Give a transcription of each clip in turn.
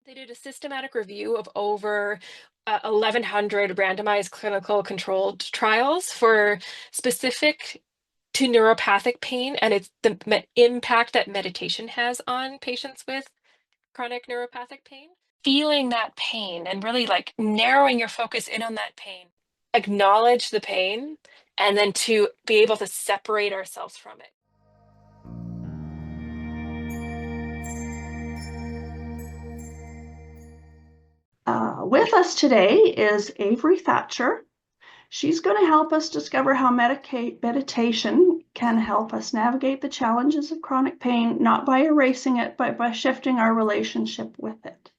They did a systematic review of over 1,100 randomized clinical controlled trials for specific to neuropathic pain and its impact that meditation has on patients with chronic neuropathic pain. Feeling that pain and really like narrowing your focus in on that pain, acknowledge the pain, and then to be able to separate ourselves from it. With us today is Avery Thatcher. She's going to help us discover how meditation can help us navigate the challenges of chronic pain, not by erasing it, but by shifting our relationship with it.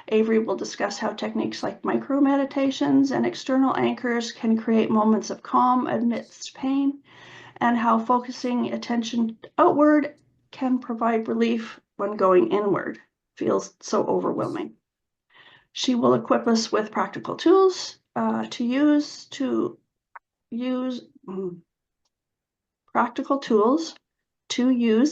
Avery will discuss how techniques like micro meditations and external anchors can create moments of calm amidst pain, and how focusing attention outward can provide relief when going inward feels so overwhelming. She will equip us with practical tools to use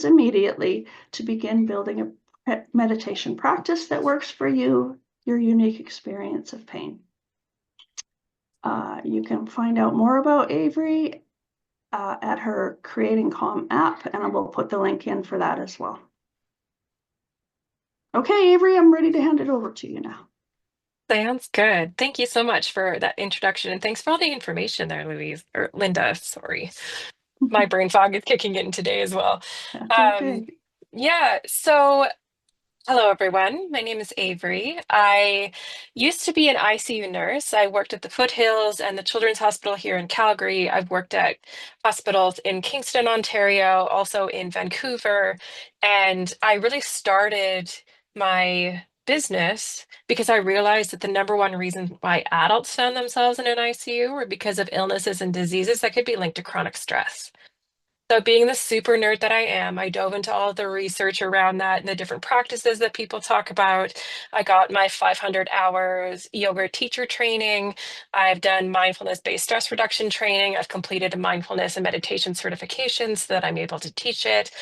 immediately to begin building a meditation practice that works for you, your unique experience of pain. You can find out more about Avery at her Creating Calm app, and I will put the link in for that as well. Okay, Avery, I'm ready to hand it over to you now. Sounds good. Thank you so much for that introduction, and thanks for all the information there, Louise, or Linda, sorry. My brain fog is kicking in today as well. That's Um, okay. yeah, so hello everyone. My name is Avery. I used to be an ICU nurse. I worked at the Foothills and the Children's Hospital here in Calgary. I've worked at hospitals in Kingston, Ontario, also in Vancouver, and I really started my business because I realized that the number one reason why adults found themselves in an ICU were because of illnesses and diseases that could be linked to chronic stress. So, being the super nerd that I am, I dove into all the research around that and the different practices that people talk about. I got my 500 hours yoga teacher training. I've done mindfulness-based stress reduction training. I've completed a mindfulness and meditation certification so that I'm able to teach it.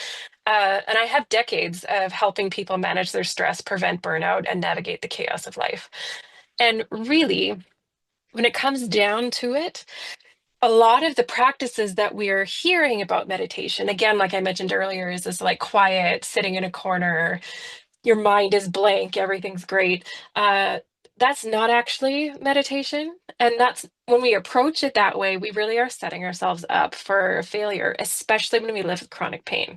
And I have decades of helping people manage their stress, prevent burnout, and navigate the chaos of life. And really, when it comes down to it, a lot of the practices that we are hearing about meditation, again, like I mentioned earlier, is this like quiet, sitting in a corner, your mind is blank, everything's great. That's not actually meditation. And that's when we approach it that way, we really are setting ourselves up for failure, especially when we live with chronic pain.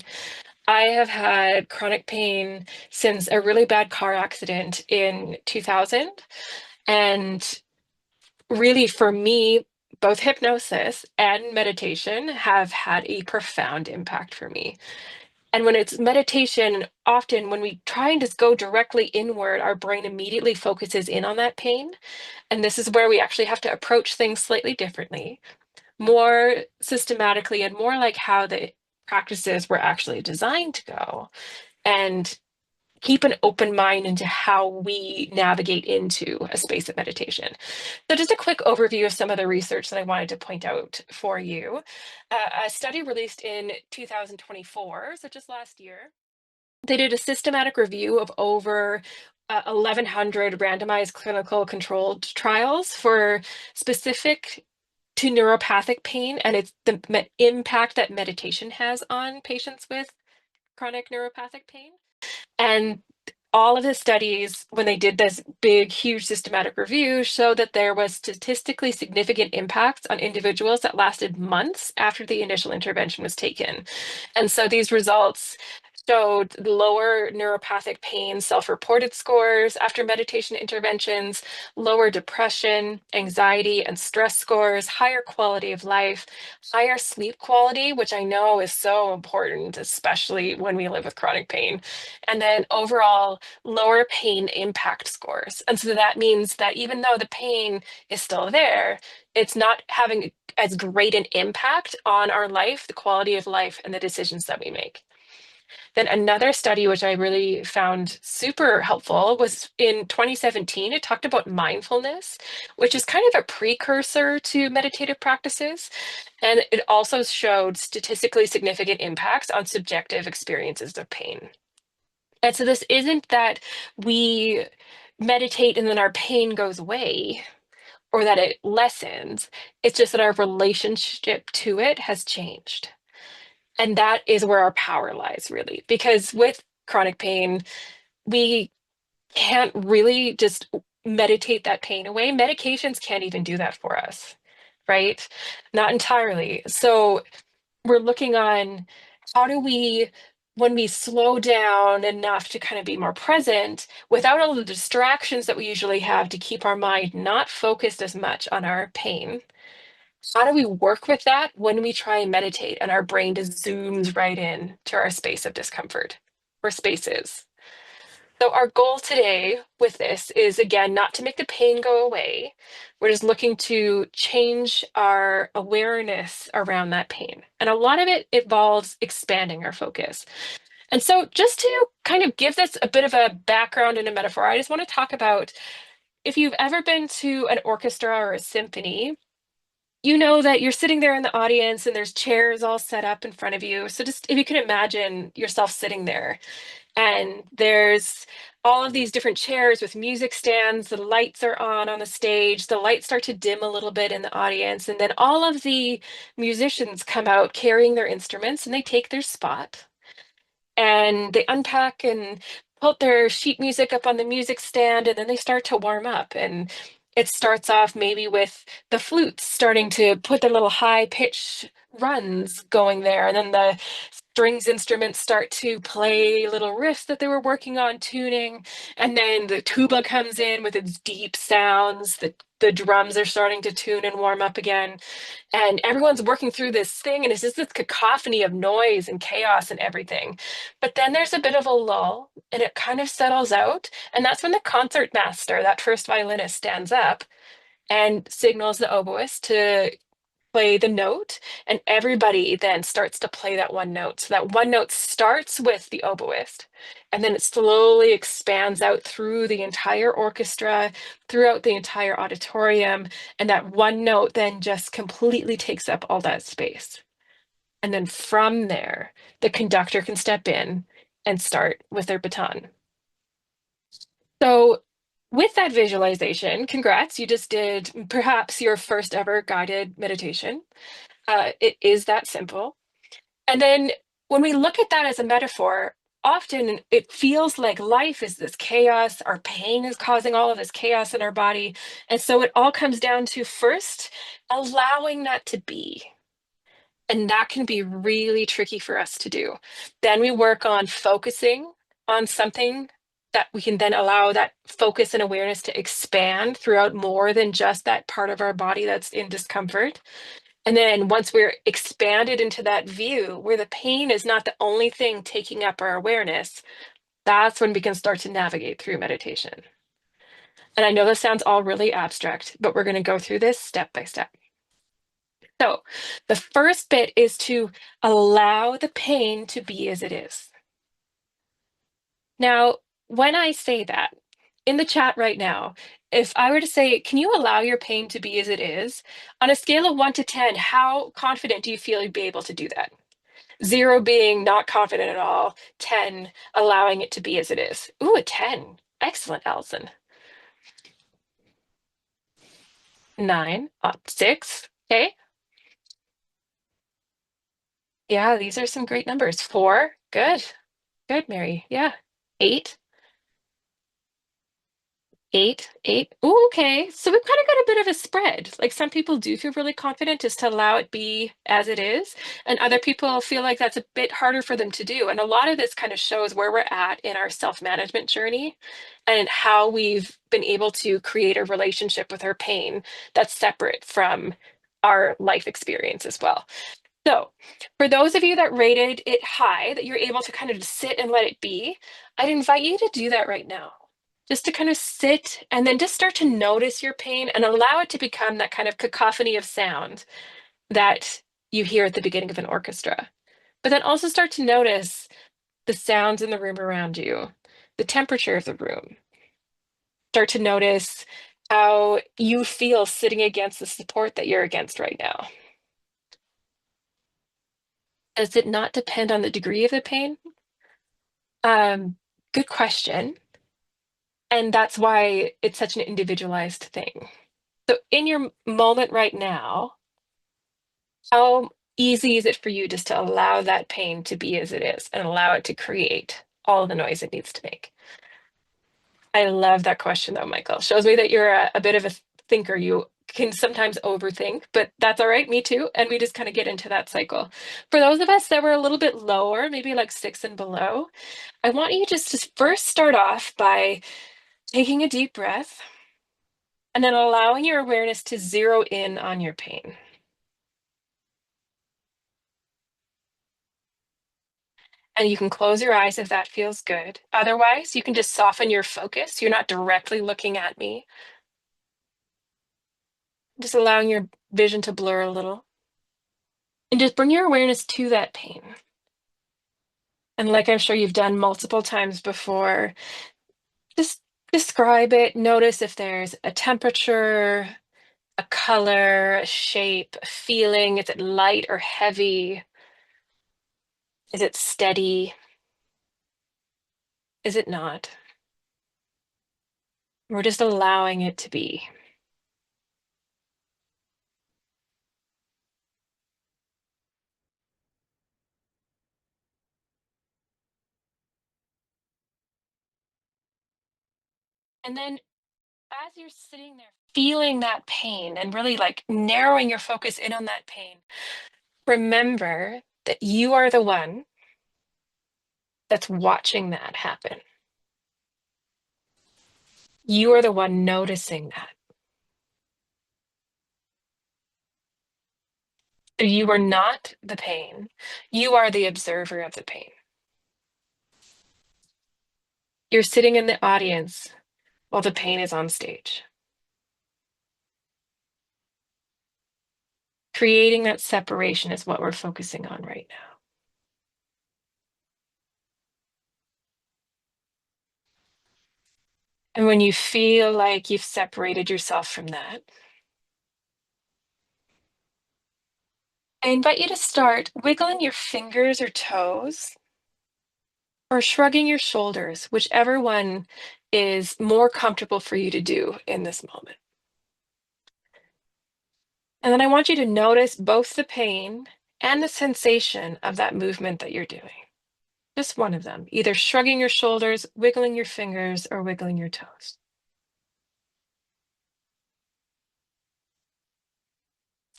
I have had chronic pain since a really bad car accident in 2000. And really, for me, both hypnosis and meditation have had a profound impact for me. And when it's meditation, often when we try and just go directly inward, our brain immediately focuses in on that pain. And this is where we actually have to approach things slightly differently, more systematically, and more like how the practices were actually designed to go. And keep an open mind into how we navigate into a space of meditation. So, just a quick overview of some of the research that I wanted to point out for you. A study released in 2024, so just last year, they did a systematic review of over 1,100 randomized clinical controlled trials for specific to neuropathic pain and its impact that meditation has on patients with chronic neuropathic pain. And all of the studies, when they did this big, huge systematic review, showed that there was statistically significant impacts on individuals that lasted months after the initial intervention was taken. And so these results showed lower neuropathic pain self-reported scores after meditation interventions, lower depression, anxiety, and stress scores, higher quality of life, higher sleep quality, which I know is so important, especially when we live with chronic pain, and then overall lower pain impact scores. And so that means that even though the pain is still there, it's not having as great an impact on our life, the quality of life, and the decisions that we make. Then another study, which I really found super helpful, was in 2017. It talked about mindfulness, which is kind of a precursor to meditative practices. And it also showed statistically significant impacts on subjective experiences of pain. And so this isn't that we meditate and then our pain goes away or that it lessens. It's just that our relationship to it has changed. And that is where our power lies, really. Because with chronic pain, we can't really just meditate that pain away. Medications can't even do that for us, right? Not entirely. So we're looking on how do we, when we slow down enough to kind of be more present without all the distractions that we usually have to keep our mind not focused as much on our pain, how do we work with that when we try and meditate and our brain just zooms right in to our space of discomfort or spaces? So our goal today with this is again not to make the pain go away. We're just looking to change our awareness around that pain. And a lot of it involves expanding our focus. And so just to kind of give this a bit of a background and a metaphor, I just want to talk about if you've ever been to an orchestra or a symphony, you know that you're sitting there in the audience and there's chairs all set up in front of you. So just if you can imagine yourself sitting there and there's all of these different chairs with music stands, the lights are on the stage, the lights start to dim a little bit in the audience, and then all of the musicians come out carrying their instruments and they take their spot and they unpack and put their sheet music up on the music stand and then they start to warm up. And it starts off maybe with the flutes starting to put their little high pitch runs going there, and then the strings instruments start to play little riffs that they were working on tuning, and then the tuba comes in with its deep sounds. The drums are starting to tune and warm up again, and everyone's working through this thing, and it's just this cacophony of noise and chaos and everything. But then there's a bit of a lull and it kind of settles out, and that's when the concert master, that first violinist, stands up and signals the oboist to play the note, and everybody then starts to play that one note. So that one note starts with the oboist, and then it slowly expands out through the entire orchestra, throughout the entire auditorium, and that one note then just completely takes up all that space. And then from there, the conductor can step in and start with their baton. So with that visualization, congrats, you just did perhaps your first ever guided meditation. It is that simple. And then when we look at that as a metaphor, often it feels like life is this chaos. Our pain is causing all of this chaos in our body. And so it all comes down to first allowing that to be. And that can be really tricky for us to do. Then we work on focusing on something that we can then allow that focus and awareness to expand throughout more than just that part of our body that's in discomfort. And then once we're expanded into that view where the pain is not the only thing taking up our awareness, that's when we can start to navigate through meditation. And I know this sounds all really abstract, but we're going to go through this step by step. So the first bit is to allow the pain to be as it is. Now, when I say that in the chat right now, if I were to say, can you allow your pain to be as it is? On a scale of 1 to 10, how confident do you feel you'd be able to do that? 0 being not confident at all, 10 allowing it to be as it is. Ooh, a 10. Excellent, Allison. 9, 6. Okay. Yeah, these are some great numbers. 4. Good. Good, Mary. Yeah. 8. 8. Ooh, okay. So we've kind of got a bit of a spread. Like some people do feel really confident just to allow it be as it is, and other people feel like that's a bit harder for them to do. And a lot of this kind of shows where we're at in our self-management journey and how we've been able to create a relationship with our pain that's separate from our life experience as well. So, for those of you that rated it high, that you're able to kind of just sit and let it be, I'd invite you to do that right now. Just to kind of sit and then just start to notice your pain and allow it to become that kind of cacophony of sound that you hear at the beginning of an orchestra. But then also start to notice the sounds in the room around you, the temperature of the room. Start to notice how you feel sitting against the support that you're against right now. Does it not depend on the degree of the pain? Good question. And that's why it's such an individualized thing. So, in your moment right now, how easy is it for you just to allow that pain to be as it is and allow it to create all the noise it needs to make? I love that question, though, Michael. Shows me that you're a bit of a thinker. You can sometimes overthink, but that's all right. Me too. And we just kind of get into that cycle. For those of us that were a little bit lower, maybe like 6 and below, I want you just to first start off by taking a deep breath and then allowing your awareness to zero in on your pain. And you can close your eyes if that feels good. Otherwise, you can just soften your focus. You're not directly looking at me, just allowing your vision to blur a little. And just bring your awareness to that pain. And like I'm sure you've done multiple times before, just describe it. Notice if there's a temperature, a color, a shape, a feeling. Is it light or heavy? Is it steady? Is it not? We're just allowing it to be. And then as you're sitting there feeling that pain and really like narrowing your focus in on that pain, remember that you are the one that's watching that happen. You are the one noticing that. So you are not the pain. You are the observer of the pain. You're sitting in the audience while the pain is on stage. Creating that separation is what we're focusing on right now. And when you feel like you've separated yourself from that, I invite you to start wiggling your fingers or toes or shrugging your shoulders, whichever one is more comfortable for you to do in this moment. And then I want you to notice both the pain and the sensation of that movement that you're doing. Just one of them, either shrugging your shoulders, wiggling your fingers, or wiggling your toes.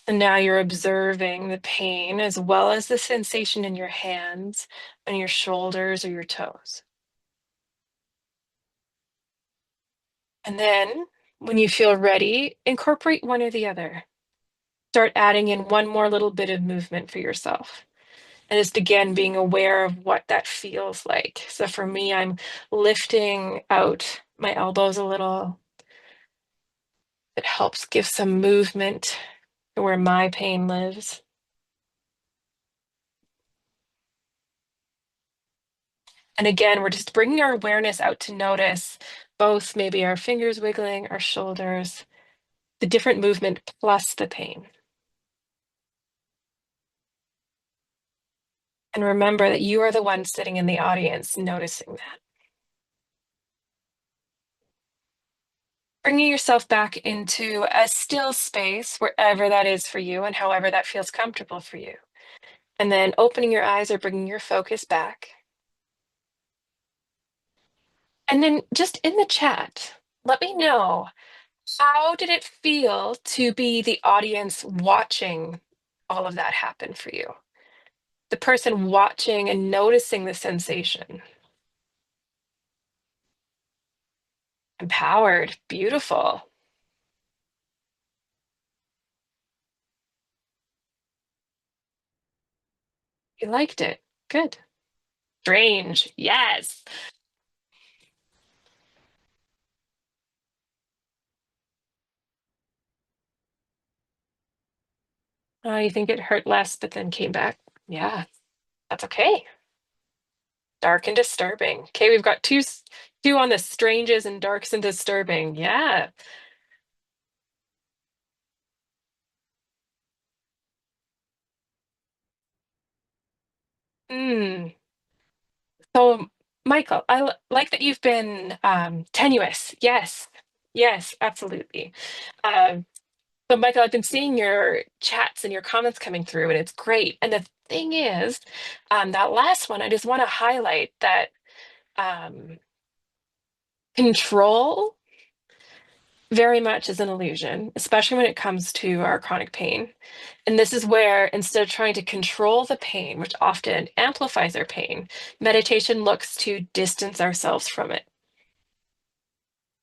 And now you're observing the pain as well as the sensation in your hands and your shoulders or your toes. And then when you feel ready, incorporate one or the other. Start adding in one more little bit of movement for yourself. And just again, being aware of what that feels like. So for me, I'm lifting out my elbows a little. It helps give some movement to where my pain lives. And again, we're just bringing our awareness out to notice both maybe our fingers wiggling, our shoulders, the different movement plus the pain. And remember that you are the one sitting in the audience noticing that. Bringing yourself back into a still space, wherever that is for you and however that feels comfortable for you. And then opening your eyes or bringing your focus back. And then just in the chat, let me know, how did it feel to be the audience watching all of that happen for you? The person watching and noticing the sensation. Empowered, beautiful. You liked it. Good. Strange. Yes. You think it hurt less, but then came back? Yeah, that's okay. Dark and disturbing. Okay, we've got two on the stranges and darks and disturbing. Yeah. Mm. So Michael, like that you've been tenuous. Yes, yes, absolutely. Um, but Michael, I've been seeing your chats and your comments coming through, and it's great. And the thing is, that last one, I just want to highlight that um, control very much is an illusion, especially when it comes to our chronic pain. And this is where instead of trying to control the pain, which often amplifies our pain, meditation looks to distance ourselves from it.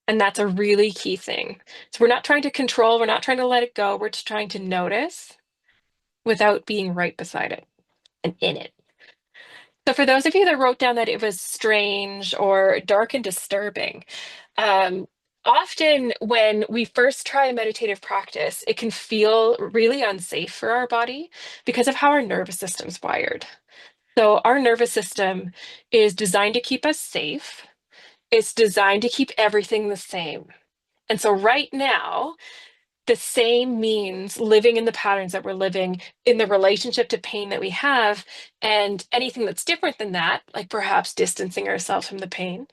And that's a really key thing. So we're not trying to control, we're not trying to let it go, we're just trying to notice without being right beside it and in it. So for those of you that wrote down that it was strange or dark and disturbing, um, often when we first try a meditative practice, it can feel really unsafe for our body because of how our nervous system's wired. So our nervous system is designed to keep us safe. It's designed to keep everything the same. And so right now, the same means living in the patterns that we're living in the relationship to pain that we have, and anything that's different than that, like perhaps distancing ourselves from the pain,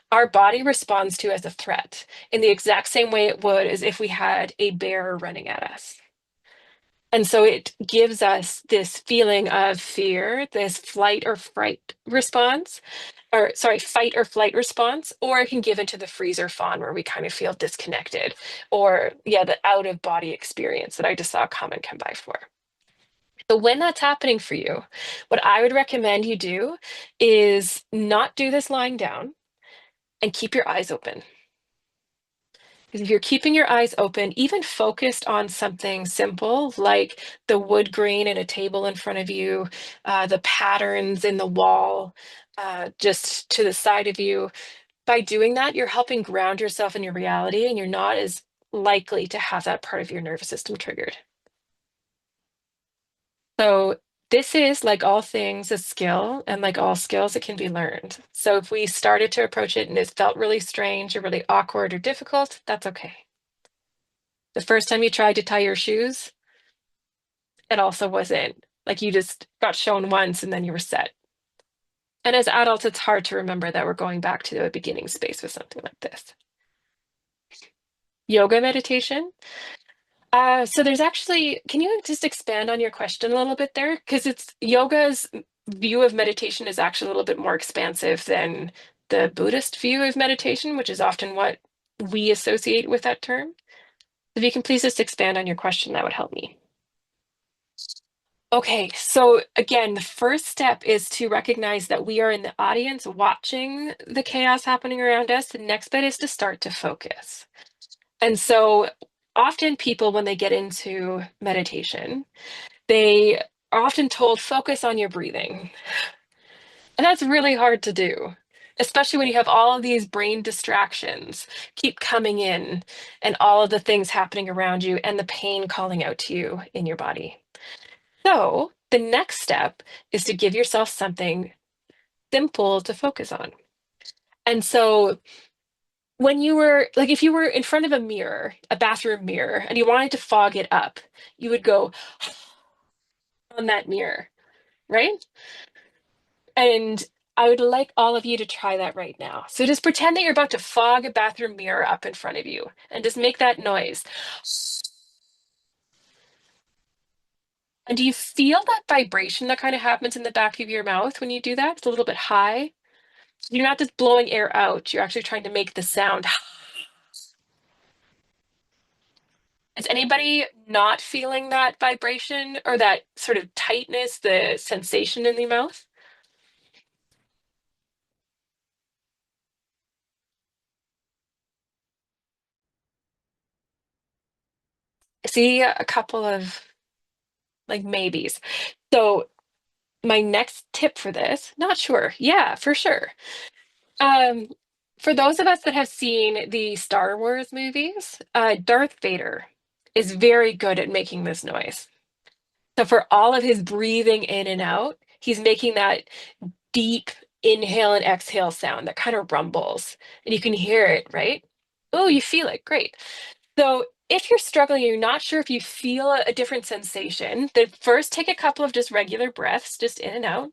our body responds to as a threat in the exact same way it would as if we had a bear running at us. And so it gives us this feeling of fear, this flight or fright response, or sorry, fight or flight response, or it can give into the freeze or fawn where we kind of feel disconnected, or yeah, the out of body experience that I just saw a comment come by for. So when that's happening for you, what I would recommend you do is not do this lying down and keep your eyes open. Because if you're keeping your eyes open, even focused on something simple like the wood grain in a table in front of you, the patterns in the wall just to the side of you, by doing that, you're helping ground yourself in your reality and you're not as likely to have that part of your nervous system triggered. So, this is like all things a skill, and like all skills, it can be learned. So, if we started to approach it and it felt really strange or really awkward or difficult, that's okay. The first time you tried to tie your shoes, it also wasn't like you just got shown once and then you were set. And as adults, it's hard to remember that we're going back to the beginning space with something like this. Yoga meditation. So there's actually, can you just expand on your question a little bit there? Because it's yoga's view of meditation is actually a little bit more expansive than the Buddhist view of meditation, which is often what we associate with that term. If you can please just expand on your question, that would help me. Okay, so again, the first step is to recognize that we are in the audience watching the chaos happening around us. The next bit is to start to focus. And so often people, when they get into meditation, they are often told, focus on your breathing. And that's really hard to do, especially when you have all of these brain distractions keep coming in and all of the things happening around you and the pain calling out to you in your body. So the next step is to give yourself something simple to focus on. And so when you were like, if you were in front of a mirror, a bathroom mirror, and you wanted to fog it up, you would go on that mirror, right? And I would like all of you to try that right now. So just pretend that you're about to fog a bathroom mirror up in front of you and just make that noise. And do you feel that vibration that kind of happens in the back of your mouth when you do that? It's a little bit high. You're not just blowing air out, you're actually trying to make the sound. Is anybody not feeling that vibration or that sort of tightness, the sensation in the mouth? I see a couple of like maybes. So my next tip for this, not sure. Yeah, for sure. Um, for those of us that have seen the Star Wars movies, Darth Vader is very good at making this noise. So for all of his breathing in and out, he's making that deep inhale and exhale sound that kind of rumbles, and you can hear it, right? Oh, you feel it. Great. So if you're struggling, you're not sure if you feel a different sensation, then first take a couple of just regular breaths, just in and out.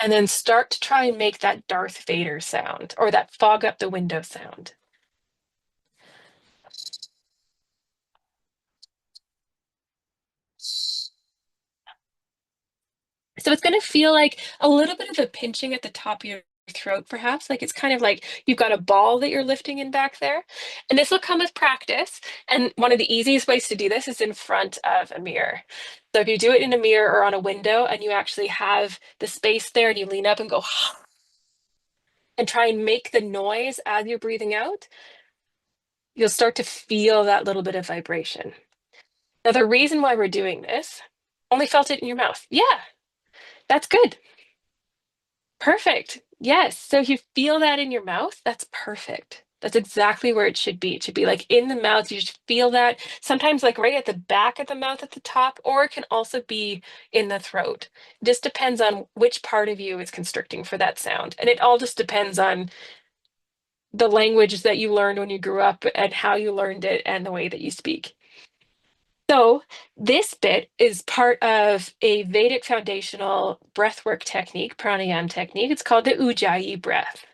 And then start to try and make that Darth Vader sound or that fog up the window sound. So it's going to feel like a little bit of a pinching at the top of your throat, perhaps. Like it's kind of like you've got a ball that you're lifting in back there. And this will come with practice. And one of the easiest ways to do this is in front of a mirror. So if you do it in a mirror or on a window and you actually have the space there and you lean up and go and try and make the noise as you're breathing out, you'll start to feel that little bit of vibration. Now, the reason why we're doing this, only felt it in your mouth. Yeah, that's good. Perfect. Yes. So if you feel that in your mouth, that's perfect. That's exactly where it should be. It should be like in the mouth. You just feel that sometimes like right at the back of the mouth at the top, or it can also be in the throat. It just depends on which part of you is constricting for that sound. And it all just depends on the language that you learned when you grew up and how you learned it and the way that you speak. So, this bit is part of a Vedic foundational breathwork technique, pranayama technique. It's called the Ujjayi breath.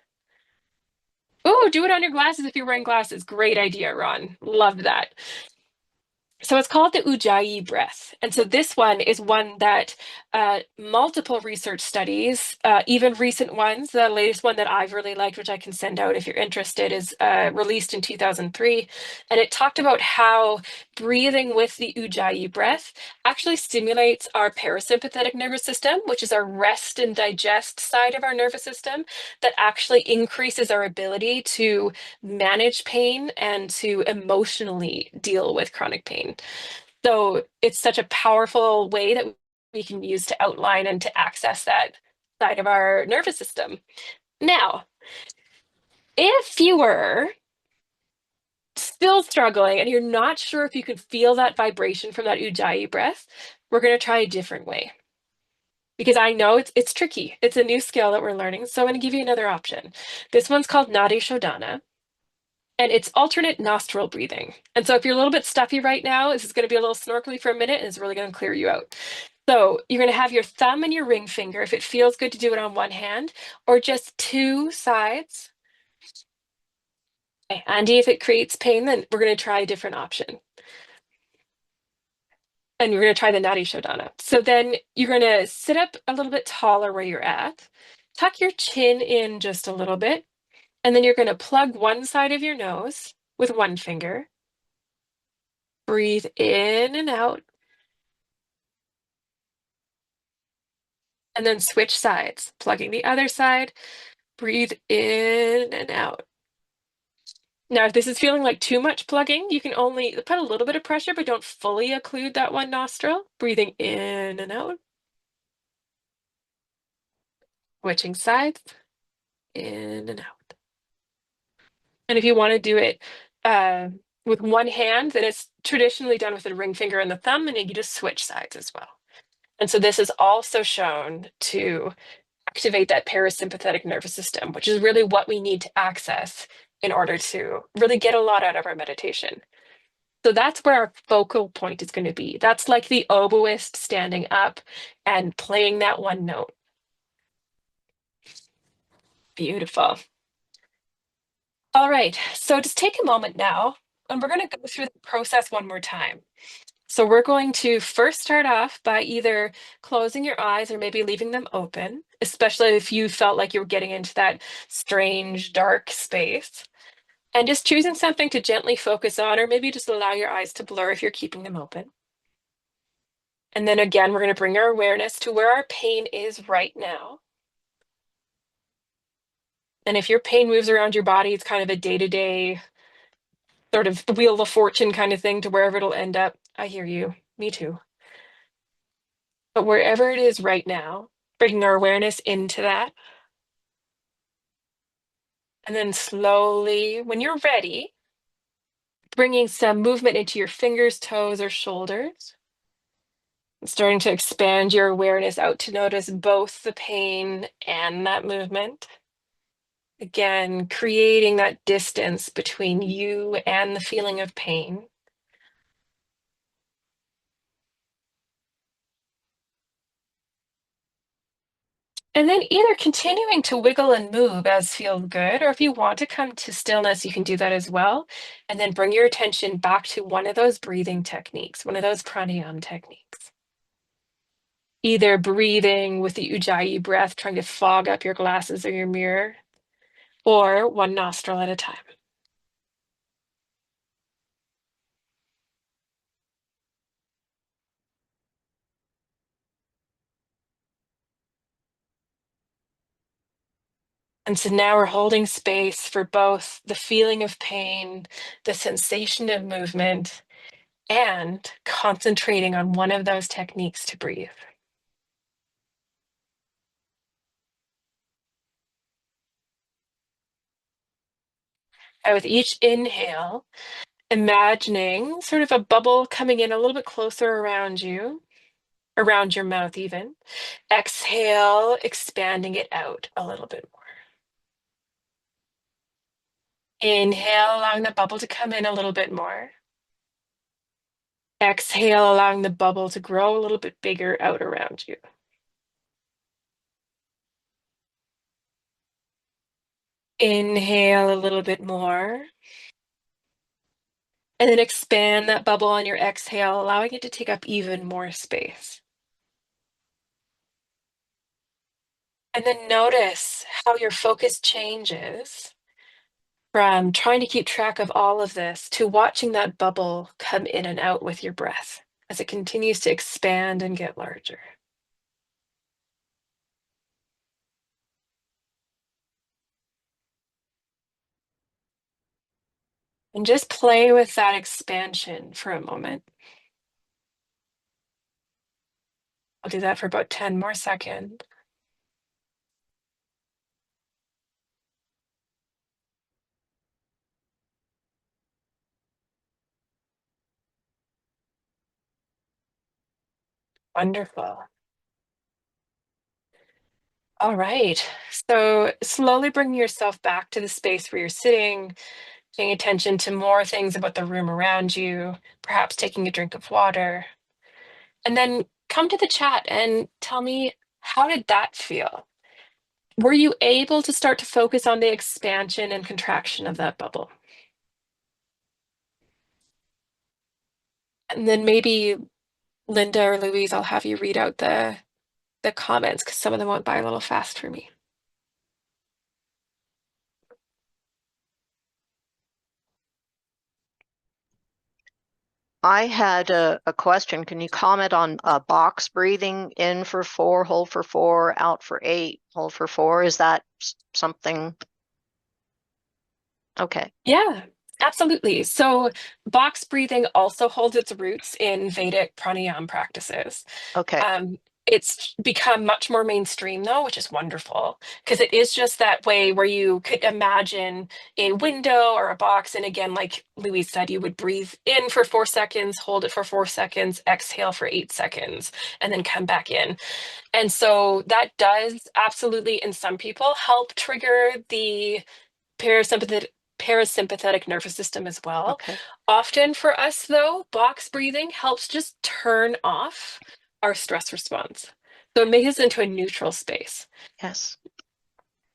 Oh, do it on your glasses if you're wearing glasses. Great idea, Ron. Love that. So it's called the Ujjayi breath. And so this one is one that multiple research studies, even recent ones, the latest one that I've really liked, which I can send out if you're interested, is released in 2003. And it talked about how breathing with the Ujjayi breath actually stimulates our parasympathetic nervous system, which is our rest and digest side of our nervous system, that actually increases our ability to manage pain and to emotionally deal with chronic pain. So it's such a powerful way that we can use to outline and to access that side of our nervous system. Now, if you were still struggling and you're not sure if you can feel that vibration from that Ujjayi breath, we're going to try a different way. Because I know it's tricky. It's a new skill that we're learning. So I'm going to give you another option. This one's called Nadi Shodhana. And it's alternate nostril breathing. And so if you're a little bit stuffy right now, this is going to be a little snorkely for a minute and it's really going to clear you out. So you're going to have your thumb and your ring finger, if it feels good to do it on one hand, or just two sides. Okay. Andy, if it creates pain, then we're going to try a different option. And we're going to try the Nadi Shodhana. So then you're going to sit up a little bit taller where you're at, tuck your chin in just a little bit, and then you're going to plug one side of your nose with one finger. Breathe in and out, and then switch sides, plugging the other side, breathe in and out. Now, if this is feeling like too much plugging, you can only put a little bit of pressure, but don't fully occlude that one nostril. Breathing in and out, switching sides, in and out. And if you want to do it uh, with one hand, then it's traditionally done with the ring finger and the thumb, and you just switch sides as well. And so this is also shown to activate that parasympathetic nervous system, which is really what we need to access in order to really get a lot out of our meditation. So that's where our focal point is going to be. That's like the oboist standing up and playing that one note. Beautiful. All right, so just take a moment now, and we're going to go through the process one more time. So we're going to first start off by either closing your eyes or maybe leaving them open, especially if you felt like you were getting into that strange, dark space. And just choosing something to gently focus on, or maybe just allow your eyes to blur if you're keeping them open. And then again, we're going to bring our awareness to where our pain is right now. And if your pain moves around your body, it's kind of a day-to-day sort of wheel of fortune kind of thing to wherever it'll end up. I hear you. Me too. But wherever it is right now, bringing our awareness into that. And then slowly, when you're ready, bringing some movement into your fingers, toes, or shoulders. Starting to expand your awareness out to notice both the pain and that movement. Again, creating that distance between you and the feeling of pain. And then either continuing to wiggle and move as feels good, or if you want to come to stillness, you can do that as well. And then bring your attention back to one of those breathing techniques, one of those pranayama techniques. Either breathing with the Ujjayi breath, trying to fog up your glasses or your mirror, or one nostril at a time. And so now we're holding space for both the feeling of pain, the sensation of movement, and concentrating on one of those techniques to breathe. And with each inhale, imagining sort of a bubble coming in a little bit closer around you, around your mouth even. Exhale, expanding it out a little bit more. Inhale, allowing the bubble to come in a little bit more. Exhale, allowing the bubble to grow a little bit bigger out around you. Inhale a little bit more. And then expand that bubble on your exhale, allowing it to take up even more space. And then notice how your focus changes from trying to keep track of all of this to watching that bubble come in and out with your breath as it continues to expand and get larger. And just play with that expansion for a moment. I'll do that for about 10 more seconds. Wonderful. All right. So slowly bringing yourself back to the space where you're sitting, paying attention to more things about the room around you, perhaps taking a drink of water, and then come to the chat and tell me, how did that feel? Were you able to start to focus on the expansion and contraction of that bubble? And then maybe Linda or Louise, I'll have you read out the comments because some of them went by a little fast for me. I had a question. Can you comment on box breathing, in for 4, hold for 4, out for 8, hold for 4? Is that something? Okay. Yeah, absolutely. So box breathing also holds its roots in Vedic pranayama practices. Okay. Um, it's become much more mainstream though, which is wonderful because it is just that way where you could imagine a window or a box. And again, like Louise said, you would breathe in for 4 seconds, hold it for 4 seconds, exhale for 8 seconds, and then come back in. And so that does absolutely, in some people, help trigger the parasympathetic nervous system as well. Okay. Often for us, though, box breathing helps just turn off our stress response. So it makes us into a neutral space. Yes.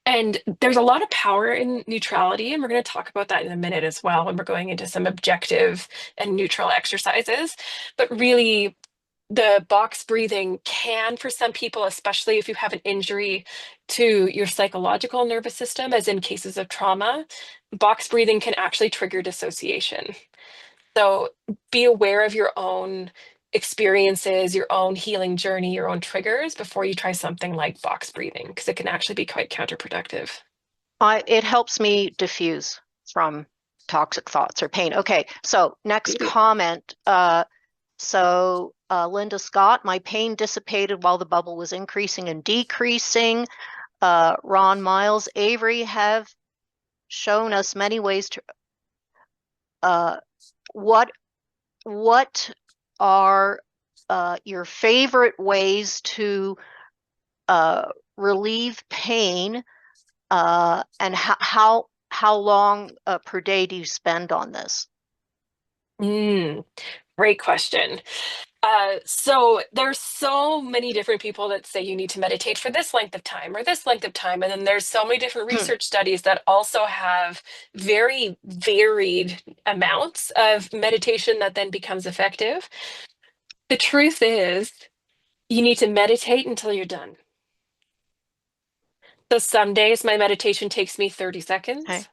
And there's a lot of power in neutrality, and we're going to talk about that in a minute as well when we're going into some objective and neutral exercises. But really, the box breathing can, for some people, especially if you have an injury to your psychological nervous system, as in cases of trauma, box breathing can actually trigger dissociation. So be aware of your own experiences, your own healing journey, your own triggers before you try something like box breathing, because it can actually be quite counterproductive. It helps me diffuse from toxic thoughts or pain. Okay. So next comment. Linda Scott, my pain dissipated while the bubble was increasing and decreasing. Ron Miles, Avery have shown us many ways to what are your favorite ways to relieve pain, and how long per day do you spend on this? Great question. So there's so many different people that say you need to meditate for this length of time or this length of time. And then there's so many different Hmm, research studies that also have very varied amounts of meditation that then becomes effective. The truth is, you need to meditate until you're done. So some days my meditation takes me 30 okay. seconds.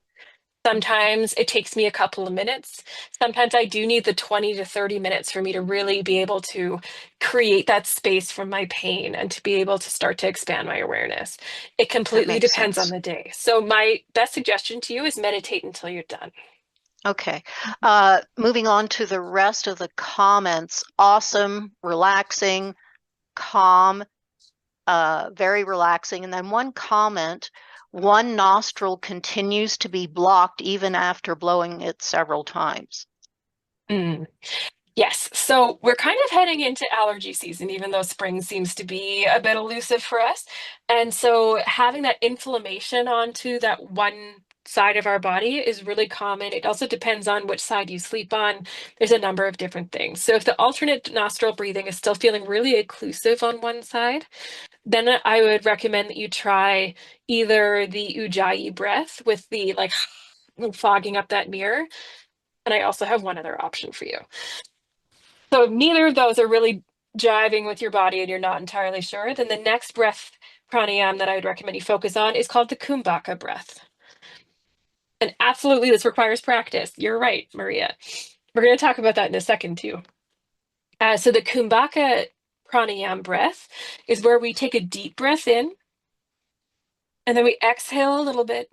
Sometimes it takes me a couple of minutes. Sometimes I do need the 20 to 30 minutes for me to really be able to create that space from my pain and to be able to start to expand my awareness. It That completely makes depends on sense. the day. So my best suggestion to you is meditate until you're done. Okay. Moving on to the rest of the comments. Awesome, relaxing, calm, very relaxing. And then one comment, one nostril continues to be blocked even after blowing it several times. Mm. Yes, so we're kind of heading into allergy season, even though spring seems to be a bit elusive for us. And so having that inflammation onto that one side of our body is really common. It also depends on which side you sleep on. There's a number of different things. So if the alternate nostril breathing is still feeling really occlusive on one side, then I would recommend that you try either the Ujjayi breath with the like fogging up that mirror. And I also have one other option for you. So if neither of those are really jiving with your body and you're not entirely sure, then the next breath pranayam that I would recommend you focus on is called the Kumbhaka breath. And absolutely, this requires practice. You're right, Maria. We're going to talk about that in a second, too. So the Kumbhaka pranayam breath is where we take a deep breath in and then we exhale a little bit,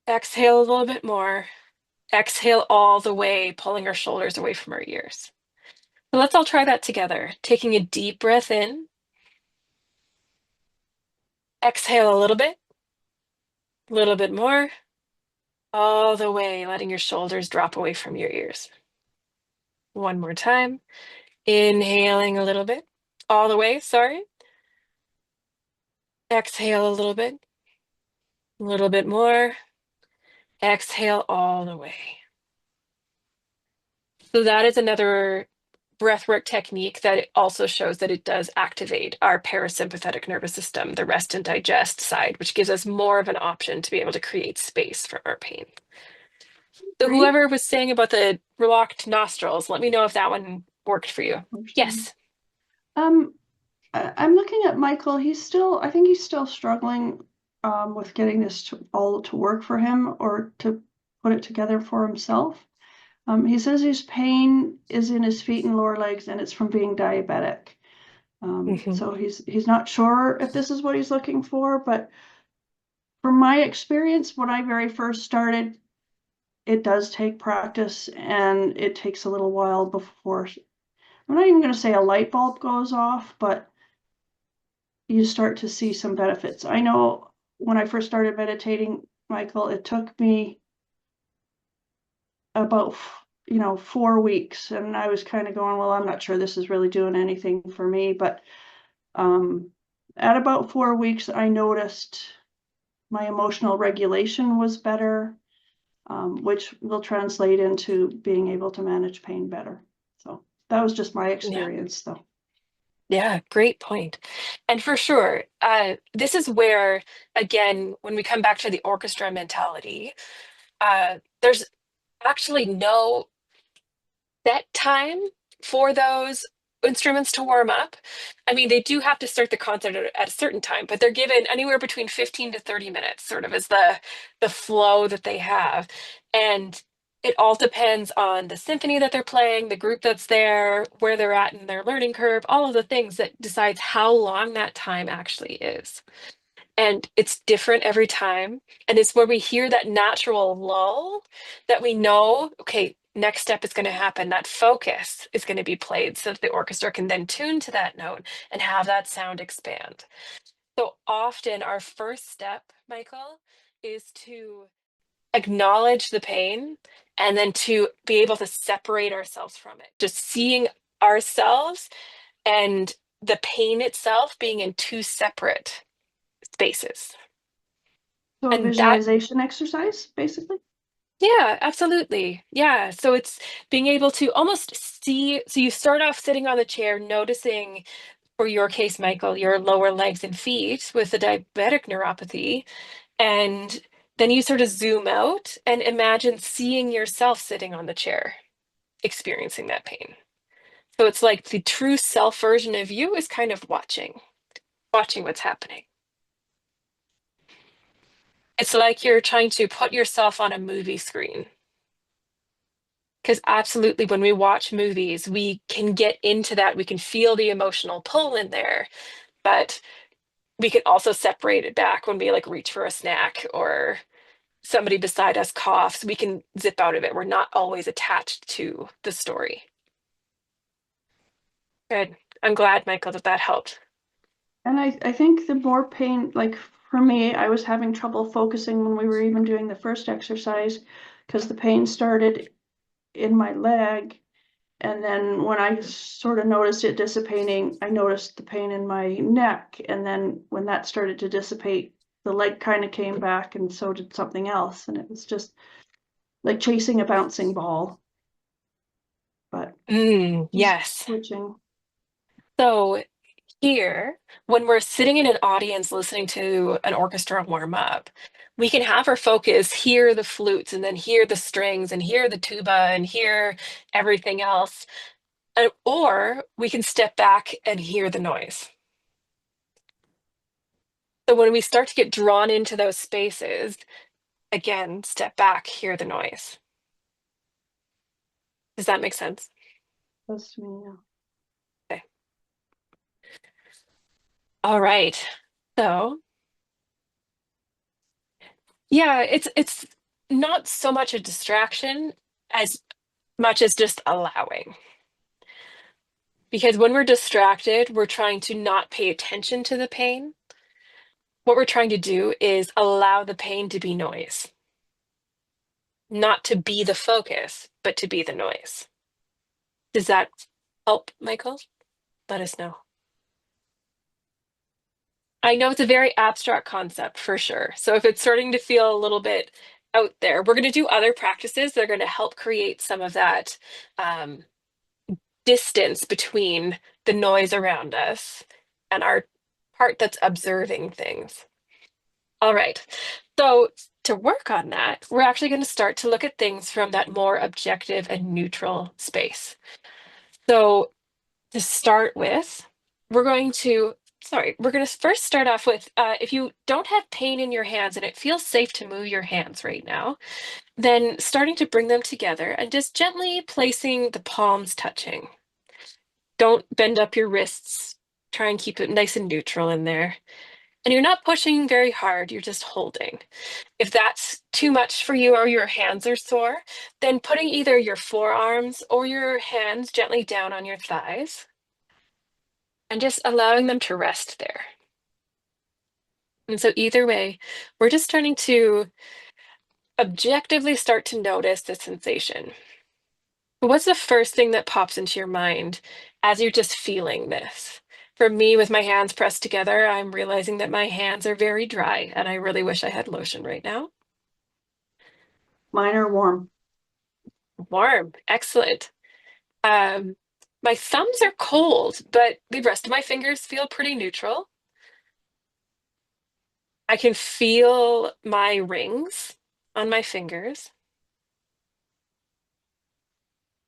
exhale a little bit more, exhale all the way, pulling our shoulders away from our ears. So let's all try that together. Taking a deep breath in, exhale a little bit more, all the way, letting your shoulders drop away from your ears. One more time. Inhaling a little bit, all the way, sorry. Exhale a little bit more. Exhale all the way. So that is another breathwork technique that it also shows that it does activate our parasympathetic nervous system, the rest and digest side, which gives us more of an option to be able to create space for our pain. So Great. whoever was saying about the locked nostrils, let me know if that one worked for you. Yes. Um, I'm looking at Michael. I think he's still struggling with getting this all to work for him or to put it together for himself. He says his pain is in his feet and lower legs, and it's from being diabetic. Mhm. So he's not sure if this is what he's looking for, but from my experience, when I very first started, it does take practice, and it takes a little while before, I'm not even going to say a light bulb goes off, but you start to see some benefits. I know when I first started meditating, Michael, it took me about 4 weeks, and I was kind of going, well, I'm not sure this is really doing anything for me, but at about 4 weeks I noticed my emotional regulation was better, which will translate into being able to manage pain better. So that was just my Yeah. experience, though. Yeah, great point. And for sure, this is where, again, when we come back to the orchestra mentality, there's actually no set time for those instruments to warm up. I mean, they do have to start the concert at a certain time, but they're given anywhere between 15 to 30 minutes, sort of as the flow that they have. And it all depends on the symphony that they're playing, the group that's there, where they're at in their learning curve, all of the things that decides how long that time actually is. And it's different every time. And it's where we hear that natural lull that we know, okay, next step is going to happen. That focus is going to be played so that the orchestra can then tune to that note and have that sound expand. So often, our first step, Michael, is to acknowledge the pain and then to be able to separate ourselves from it. Just seeing ourselves and the pain itself being in two separate spaces. So a And that, visualization exercise, basically. Yeah, absolutely. Yeah. So it's being able to almost see. So you start off sitting on the chair, noticing, for your case, Michael, your lower legs and feet with the diabetic neuropathy. And then you sort of zoom out and imagine seeing yourself sitting on the chair, experiencing that pain. So it's like the true self version of you is kind of watching what's happening. It's like you're trying to put yourself on a movie screen. Because absolutely, when we watch movies, we can get into that. We can feel the emotional pull in there, but we can also separate it back when we like reach for a snack or somebody beside us coughs. We can zip out of it. We're not always attached to the story. Good. I'm glad, Michael, that that helped. And I think the more pain, like for me, I was having trouble focusing when we were even doing the first exercise because the pain started in my leg. And then when I sort of noticed it dissipating, I noticed the pain in my neck. And then when that started to dissipate, the leg kind of came back, and so did something else. And it was just like chasing a bouncing ball, but just Yes. switching. So here, when we're sitting in an audience listening to an orchestra warm up, we can have our focus hear the flutes and then hear the strings and hear the tuba and hear everything else. Or we can step back and hear the noise. So when we start to get drawn into those spaces, again, step back, hear the noise. Does that make sense? That's to me, yeah. Okay. All right. So, yeah, it's not so much a distraction as much as just allowing. Because when we're distracted, we're trying to not pay attention to the pain. What we're trying to do is allow the pain to be noise, not to be the focus, but to be the noise. Does that help, Michael? Let us know. I know it's a very abstract concept for sure. So if it's starting to feel a little bit out there, we're going to do other practices that are going to help create some of that um, distance between the noise around us and our part that's observing things. All right. So to work on that, we're actually going to start to look at things from that more objective and neutral space. So to start with, we're going to first start off with if you don't have pain in your hands and it feels safe to move your hands right now, then starting to bring them together and just gently placing the palms touching. Don't bend up your wrists. Try and keep it nice and neutral in there. And you're not pushing very hard, you're just holding. If that's too much for you or your hands are sore, then putting either your forearms or your hands gently down on your thighs and just allowing them to rest there. And so, either way, we're just starting to objectively start to notice the sensation. What's the first thing that pops into your mind as you're just feeling this? For me, with my hands pressed together, I'm realizing that my hands are very dry and I really wish I had lotion right now. Mine are warm. Warm, excellent. Um, my thumbs are cold, but the rest of my fingers feel pretty neutral. I can feel my rings on my fingers.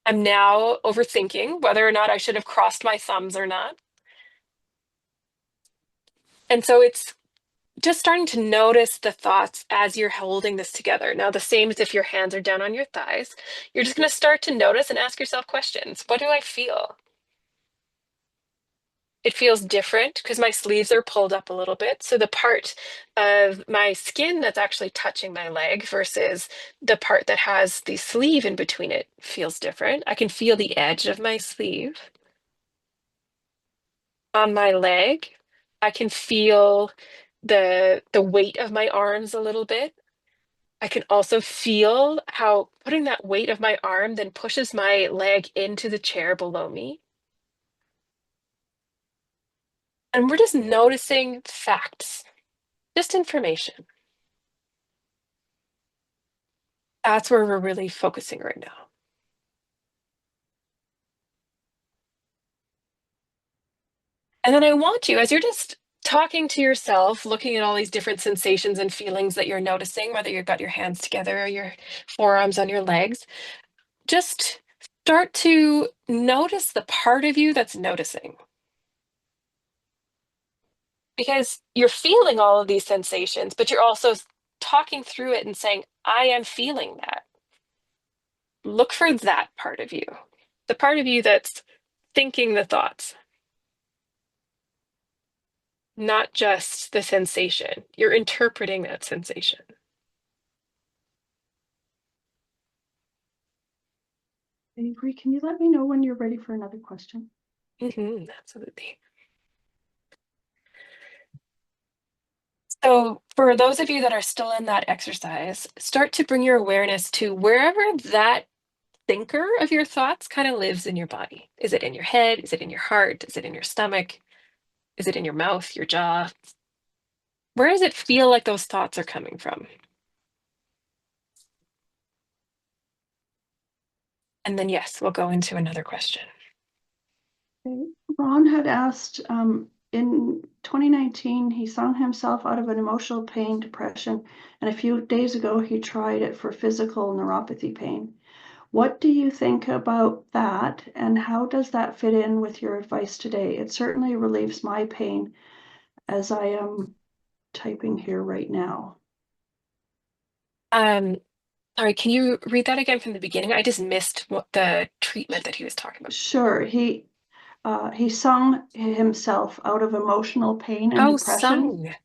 I'm now overthinking whether or not I should have crossed my thumbs or not. And so it's just starting to notice the thoughts as you're holding this together. Now, the same as if your hands are down on your thighs, you're just going to start to notice and ask yourself questions. What do I feel? It feels different because my sleeves are pulled up a little bit. So the part of my skin that's actually touching my leg versus the part that has the sleeve in between it feels different. I can feel the edge of my sleeve on my leg. I can feel the weight of my arms a little bit. I can also feel how putting that weight of my arm then pushes my leg into the chair below me. And we're just noticing facts, just information. That's where we're really focusing right now. And then I want you, as you're just talking to yourself, looking at all these different sensations and feelings that you're noticing, whether you've got your hands together or your forearms on your legs, just start to notice the part of you that's noticing. Because you're feeling all of these sensations, but you're also talking through it and saying, I am feeling that. Look for that part of you, the part of you that's thinking the thoughts, not just the sensation. You're interpreting that sensation. Avery, can you let me know when you're ready for another question? Absolutely. So, for those of you that are still in that exercise, start to bring your awareness to wherever that thinker of your thoughts kind of lives in your body. Is it in your head? Is it in your heart? Is it in your stomach? Is it in your mouth, your jaw? Where does it feel like those thoughts are coming from? And then, yes, we'll go into another question. Okay. Ron had asked, in 2019, he sung himself out of an emotional pain depression, and a few days ago, he tried it for physical neuropathy pain. What do you think about that, and how does that fit in with your advice today? It certainly relieves my pain as I am typing here right now. Um, Sorry, can you read that again from the beginning? I just missed what the treatment that he was talking about. Sure, he sung himself out of emotional pain and Oh, depression. sung. Sung,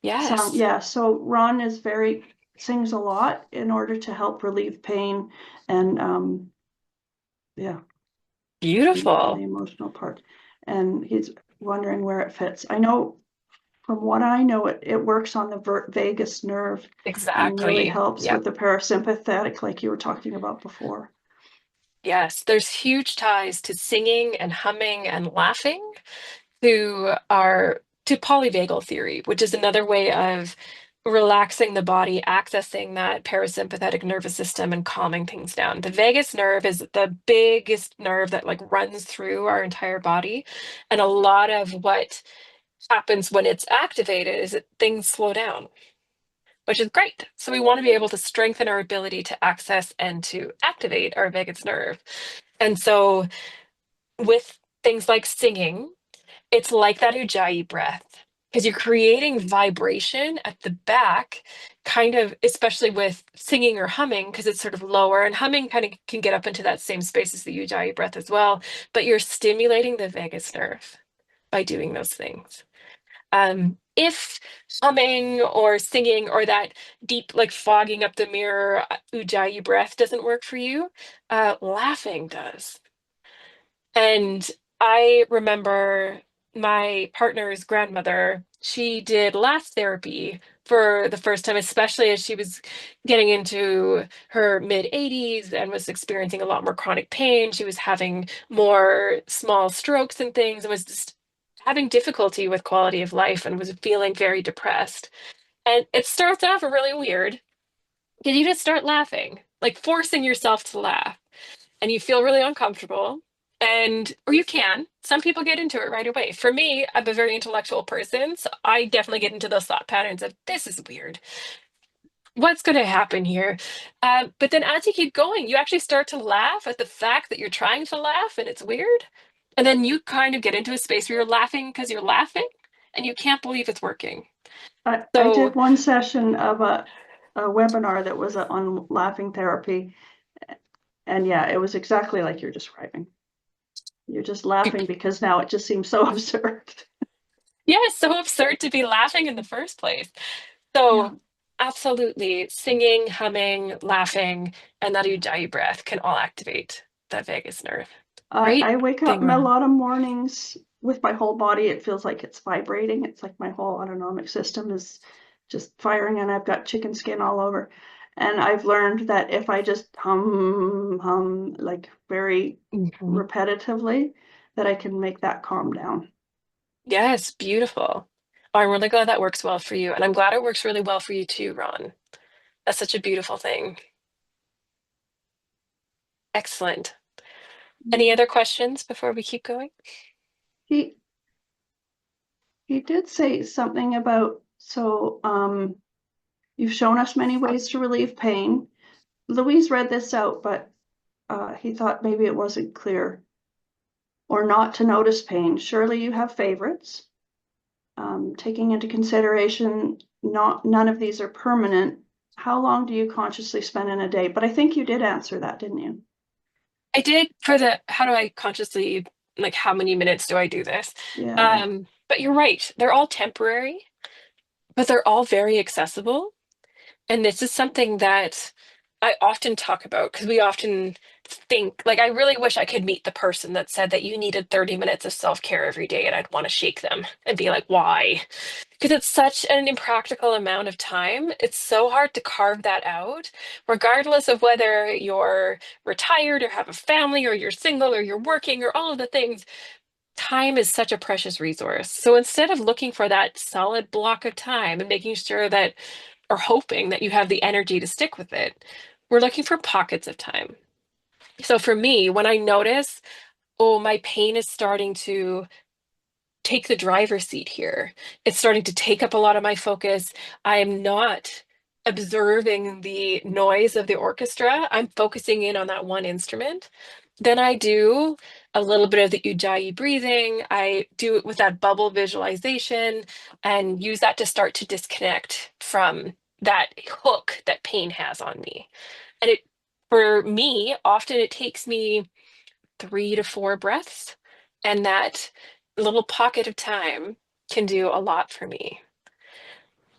Yes. yeah. So Ron sings a lot in order to help relieve pain and yeah, on the Beautiful. emotional part. And he's wondering where it fits. I know from what I know, it works on the vagus nerve and really Exactly. helps with Yep. the parasympathetic, like you were talking about before. Yes, there's huge ties to singing and humming and laughing to polyvagal theory, which is another way of relaxing the body, accessing that parasympathetic nervous system and calming things down. The vagus nerve is the biggest nerve that like runs through our entire body. And a lot of what happens when it's activated is that things slow down, which is great. So we want to be able to strengthen our ability to access and to activate our vagus nerve. And so with things like singing, it's like that Ujjayi breath because you're creating vibration at the back, kind of, especially with singing or humming, because it's sort of lower, and humming kind of can get up into that same space as the Ujjayi breath as well. But you're stimulating the vagus nerve by doing those things. If humming or singing or that deep, like fogging up the mirror Ujjayi breath doesn't work for you, laughing does. And I remember my partner's grandmother, she did laugh therapy for the first time, especially as she was getting into her mid 80s and was experiencing a lot more chronic pain. She was having more small strokes and things and was just having difficulty with quality of life and was feeling very depressed. And it starts off really weird because you just start laughing, like forcing yourself to laugh and you feel really uncomfortable and or you can some people get into it right away. For me, I'm a very intellectual person, so I definitely get into those thought patterns of this is weird, what's going to happen here. But then as you keep going, you actually start to laugh at the fact that you're trying to laugh and it's weird, and then you kind of get into a space where you're laughing because you're laughing and you can't believe it's working. I So did one session of a webinar that was on laughing therapy. And yeah, it was exactly like you're describing. You're just laughing because now it just seems so absurd. yeah, it's so absurd to be laughing in the first place. Yeah. So, absolutely, singing, humming, laughing, and that Ujjayi breath can all activate that vagus nerve. Great I wake up thing, a Ron. lot of mornings with my whole body. It feels like it's vibrating. It's like my whole autonomic system is just firing, and I've got chicken skin all over. And I've learned that if I just hum, like very Mhm. repetitively, that I can make that calm down. Yes, beautiful. Oh, I'm really glad that works well for you. And I'm glad it works really well for you too, Ron. That's such a beautiful thing. Excellent. Any other questions before we keep going? He he did say something about, so you've shown us many ways to relieve pain. Louise read this out, but he thought maybe it wasn't clear. Or not to notice pain. Surely you have favorites. Taking into consideration none of these are permanent. How long do you consciously spend in a day? But I think you did answer that, didn't you? I did for the how do I consciously, like, how many minutes do I do this? Yeah. But you're right. They're all temporary, but they're all very accessible. And this is something that I often talk about because we often think, like, I really wish I could meet the person that said that you needed 30 minutes of self-care every day, and I'd want to shake them and be like, why? Because it's such an impractical amount of time. It's so hard to carve that out, regardless of whether you're retired or have a family or you're single or you're working or all of the things. Time is such a precious resource. So instead of looking for that solid block of time and making sure that, or hoping that you have the energy to stick with it, we're looking for pockets of time. So for me, when I notice, oh, my pain is starting to take the driver's seat here. It's starting to take up a lot of my focus. I am not observing the noise of the orchestra. I'm focusing in on that one instrument. Then I do a little bit of the Ujjayi breathing. I do it with that bubble visualization and use that to start to disconnect from that hook that pain has on me. And it, for me, often it takes me 3 to 4 breaths, and that little pocket of time can do a lot for me.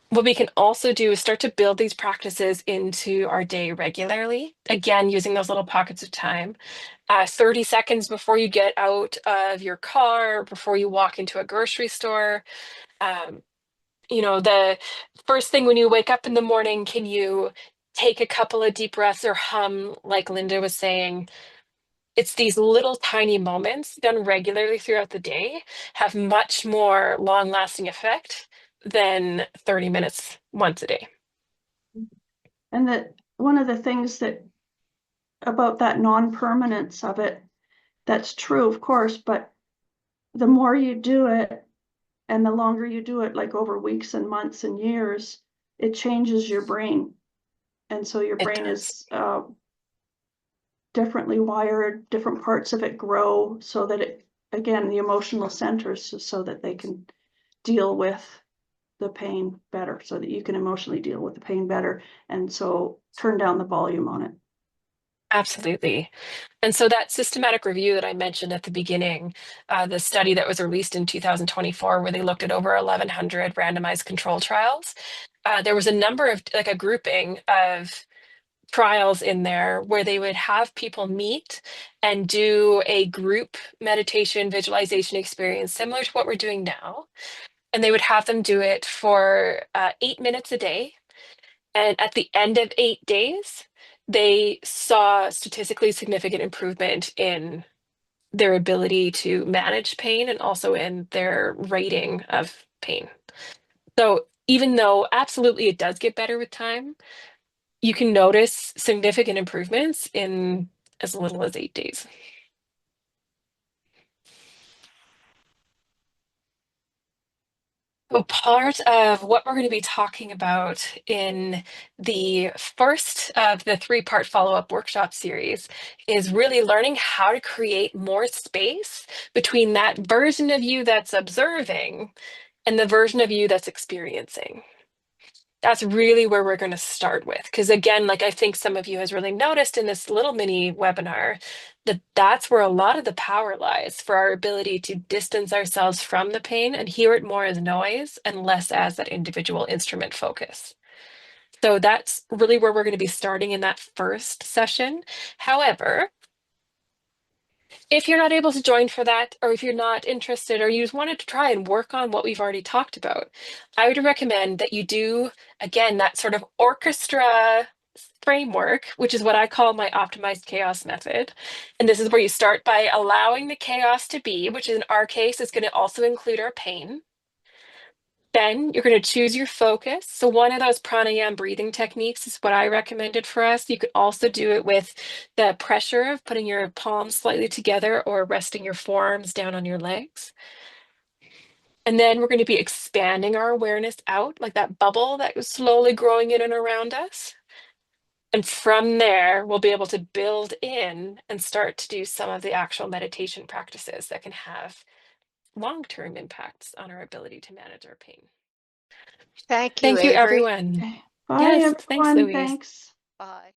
What we can also do is start to build these practices into our day regularly, again, using those little pockets of time. 30 seconds before you get out of your car, before you walk into a grocery store. Um, the first thing when you wake up in the morning, can you take a couple of deep breaths or hum, like Linda was saying? It's these little tiny moments done regularly throughout the day have much more long-lasting effect than 30 minutes once a day. And that one of the things that about that non-permanence of it, that's true, of course, but the more you do it and the longer you do it, like over weeks and months and years, it changes your brain. And so your It brain does. is differently wired, different parts of it grow so that it, again, the emotional centers, so that they can deal with the pain better, so that you can emotionally deal with the pain better. And so turn down the volume on it. Absolutely. And so that systematic review that I mentioned at the beginning, the study that was released in 2024, where they looked at over 1,100 randomized control trials, there was a number of, like, a grouping of trials in there where they would have people meet and do a group meditation visualization experience similar to what we're doing now. And they would have them do it for 8 minutes a day. And at the end of 8 days, they saw statistically significant improvement in their ability to manage pain and also in their rating of pain. So even though absolutely it does get better with time, you can notice significant improvements in as little as 8 days. So part of what we're going to be talking about in the first of the three-part follow-up workshop series is really learning how to create more space between that version of you that's observing and the version of you that's experiencing. That's really where we're going to start with. Because again, like I think some of you has really noticed in this little mini webinar, that that's where a lot of the power lies for our ability to distance ourselves from the pain and hear it more as noise and less as that individual instrument focus. So that's really where we're going to be starting in that first session. However, if you're not able to join for that, or if you're not interested, or you just wanted to try and work on what we've already talked about, I would recommend that you do, again, that sort of orchestra framework, which is what I call my optimized chaos method. And this is where you start by allowing the chaos to be, which in our case is going to also include our pain. Then you're going to choose your focus. So one of those pranayama breathing techniques is what I recommended for us. You could also do it with the pressure of putting your palms slightly together or resting your forearms down on your legs. And then we're going to be expanding our awareness out, like that bubble that was slowly growing in and around us. And from there, we'll be able to build in and start to do some of the actual meditation practices that can have long-term impacts on our ability to manage our pain. Thank you, Thank you, Avery. everyone. Okay. Bye, Yes, thanks, everyone. Louise. Thanks. Bye.